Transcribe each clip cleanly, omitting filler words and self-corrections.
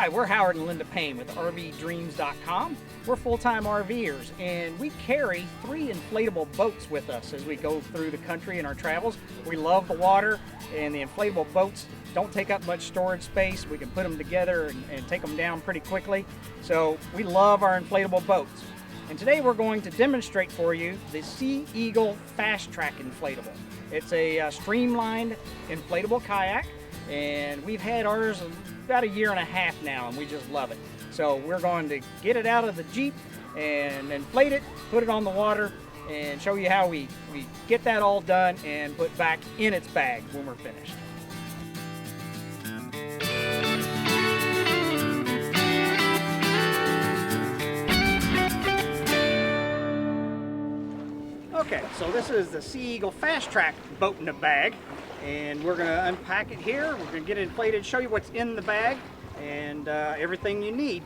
Hi, we're Howard and Linda Payne with RVDreams.com. We're full-time RVers, and we carry 3 inflatable boats with us as we go through the country in our travels. We love the water, and the inflatable boats don't take up much storage space. We can put them together and take them down pretty quickly. So we love our inflatable boats. And today we're going to demonstrate for you the Sea Eagle FastTrack inflatable. It's a streamlined inflatable kayak, and we've had ours about 1.5 years now, and we just love it. So we're going to get it out of the Jeep and inflate it, put it on the water, and show you how we get that all done and put back in its bag when we're finished. Okay, so this is the Sea Eagle FastTrack boat in a bag, and we're going to unpack it here. We're going to get it inflated, show you what's in the bag, and everything you need.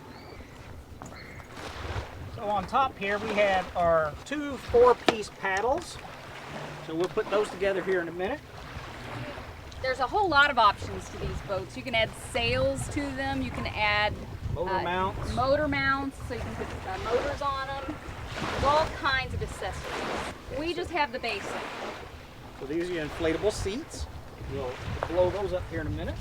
So on top here we have our 2 4-piece paddles. So we'll put those together here in a minute. There's a whole lot of options to these boats. You can add sails to them. You can add Motor mounts, so you can put motors on them. There's all kinds of accessories. We just have the basic. So these are your inflatable seats. We'll blow those up here in a minute.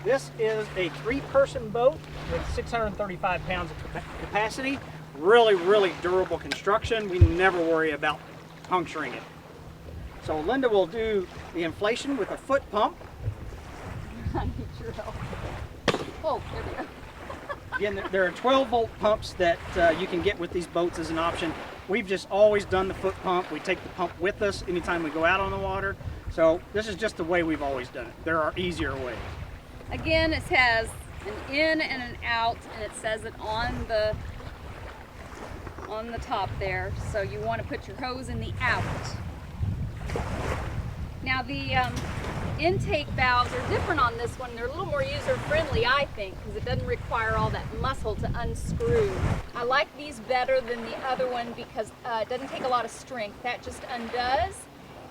This is a 3-person boat with 635 pounds of capacity. Really durable construction. We never worry about puncturing it. So Linda will do the inflation with a foot pump. I need your help. Oh, there we go. Again, there are 12-volt pumps that you can get with these boats as an option. We've just always done the foot pump. We take the pump with us anytime we go out on the water. So this is just the way we've always done it. There are easier ways. Again, it has an in and an out, and it says it on the top there. So you want to put your hose in the out. Now the intake valves are different on this one. They're a little more user-friendly, I think, because it doesn't require all that muscle to unscrew. I like these better than the other one because it doesn't take a lot of strength. That just undoes.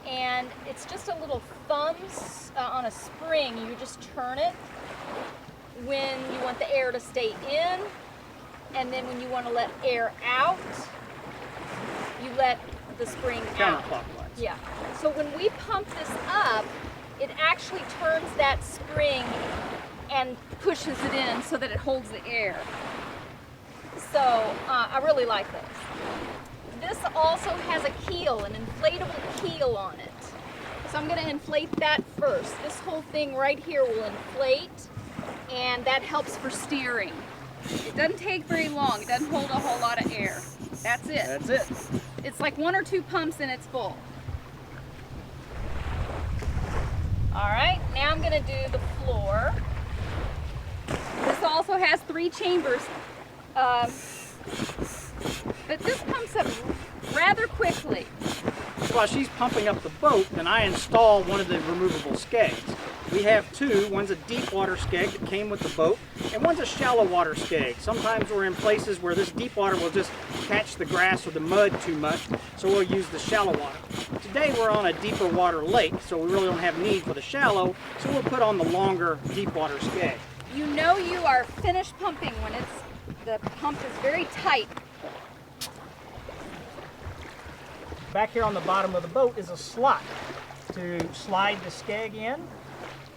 And it's just a little thumbs on a spring. You just turn it when you want the air to stay in, and then when you want to let air out, you let the spring out. Counterclockwise. Yeah. So when we pump this up, it actually turns that spring and pushes it in so that it holds the air. So I really like this. This also has a keel, an inflatable keel on it. So I'm going to inflate that first. This whole thing right here will inflate, and that helps for steering. It doesn't take very long. It doesn't hold a whole lot of air. That's it. That's it. It's like 1 or 2 pumps and it's full. All right, now I'm going to do the floor. This also has 3 chambers. But this pumps up rather quickly. While she's pumping up the boat, then I install one of the removable skegs. We have 2. One's a deep water skeg that came with the boat, and one's a shallow water skeg. Sometimes we're in places where this deep water will just catch the grass or the mud too much, so we'll use the shallow water. Today we're on a deeper water lake, so we really don't have need for the shallow, so we'll put on the longer deep water skeg. You know you are finished pumping when the pump is very tight. Back here on the bottom of the boat is a slot to slide the skeg in.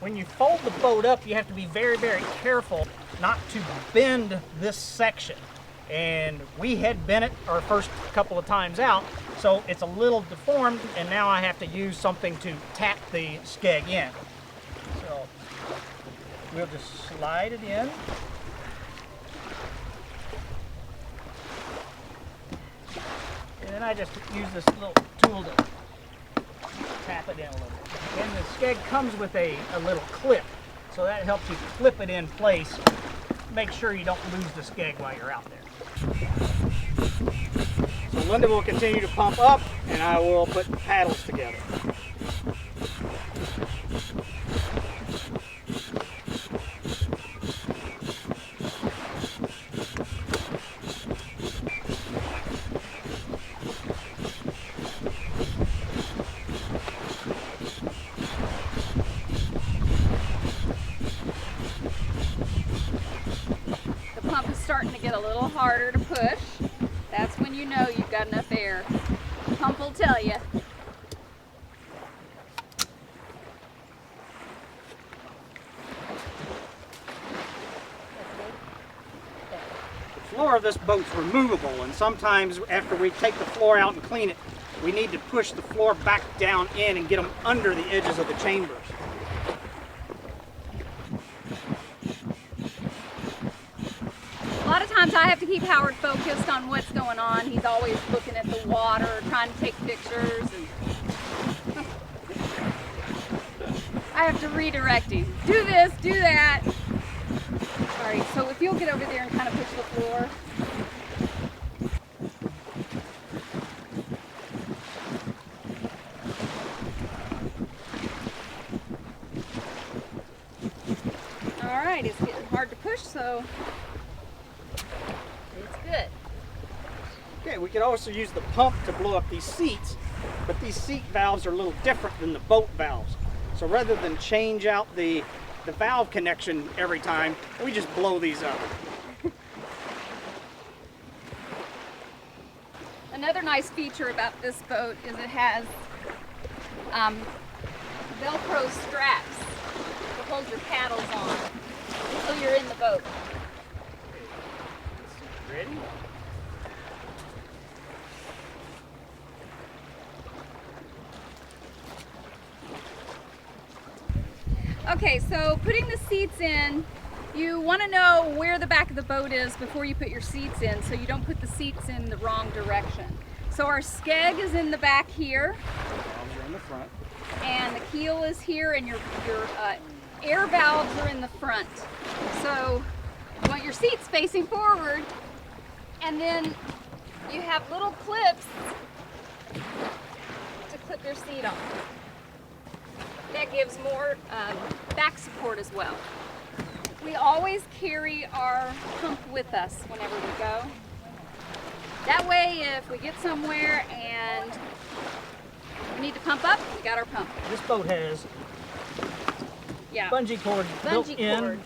When you fold the boat up, you have to be very careful not to bend this section. And we had bent it our first couple of times out, so it's a little deformed, and now I have to use something to tap the skeg in. So we'll just slide it in. And then I just use this little tool to tap it in a little bit. And the skeg comes with a little clip, so that helps you clip it in place. Make sure you don't lose the skeg while you're out there. So Linda will continue to pump up, and I will put paddles together. starting to get a little harder to push, that's when you know you've got enough air. Pump will tell you. The floor of this boat's removable, and sometimes after we take the floor out and clean it, we need to push the floor back down in and get them under the edges of the chambers. A lot of times I have to keep Howard focused on what's going on. He's always looking at the water, trying to take pictures, and I have to redirect him. Do this, do that. All right, so if you'll get over there and kind of push the floor. All right, it's getting hard to push, so it's good. Okay, we could also use the pump to blow up these seats, but these seat valves are a little different than the boat valves. So rather than change out the valve connection every time, we just blow these up. Another nice feature about this boat is it has Velcro straps to hold your paddles on until you're in the boat. Ready? Okay, so putting the seats in, you want to know where the back of the boat is before you put your seats in, so you don't put the seats in the wrong direction. So our skeg is in the back here. Valves are in the front. And the keel is here, and your air valves are in the front. So you want your seats facing forward, and then you have little clips to clip your seat on. That gives more back support as well. We always carry our pump with us whenever we go. That way, if we get somewhere and we need to pump up, we got our pump. This boat has Yeah. bungee cord built in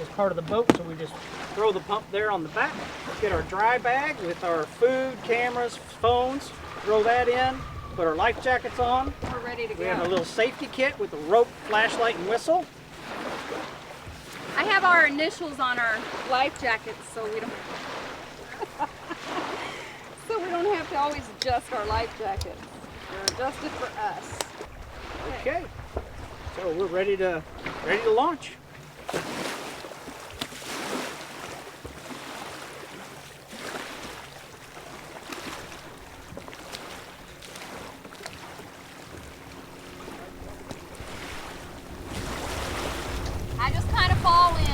as part of the boat, so we just throw the pump there on the back, get our dry bag with our food, cameras, phones, throw that in, put our life jackets on. We're ready to go. We have a little safety kit with a rope, flashlight, and whistle. I have our initials on our life jackets so we don't have to always adjust our life jackets. They're adjusted for us. Okay, so we're ready to launch. I just kind of fall in.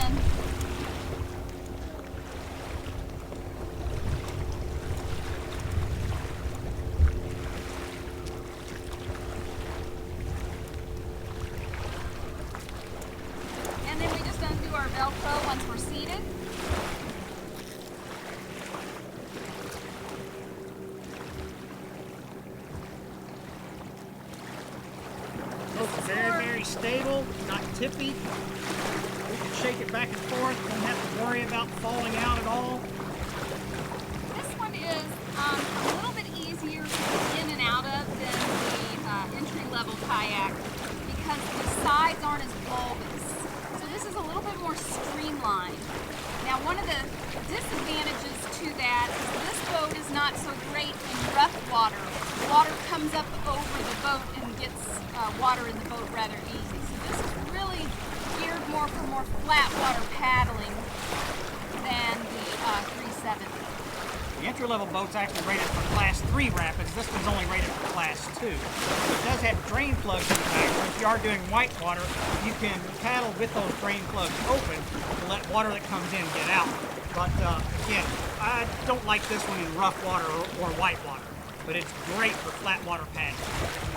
And then we just undo our Velcro once we're seated. Boat's very stable, not tippy. We can shake it back and forth, don't have to worry about falling out at all. This one is a little bit easier to get in and out of than the entry-level kayak because the sides aren't as bulbous. So this is a little bit more streamlined. Now one of the disadvantages to that is this boat is not so great in rough water. The water comes up over the boat and gets water in the boat rather easy. So this is really geared more for more flat water paddling than the 370. The entry-level boat's actually rated for Class 3 rapids. This one's only rated for Class 2. It does have drain plugs in the back, so if you are doing white water, you can paddle with those drain plugs open to let water that comes in get out. But again, I don't like this one in rough water or white water, but it's great for flat water paddling.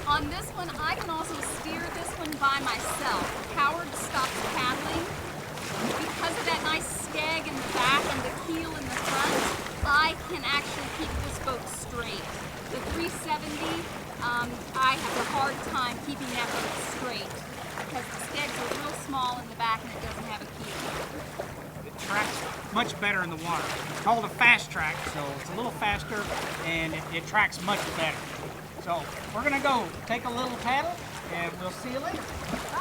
On this one, I can also steer this one by myself. Howard stops paddling. Because of that nice skeg in the back and the keel in the front, I can actually keep this boat straight. The 370, I have a hard time keeping that boat straight because the skegs are real small in the back and it doesn't have a keel. It tracks much better in the water. It's called a FastTrack, so it's a little faster and it tracks much better. So we're gonna go take a little paddle and we'll see you later.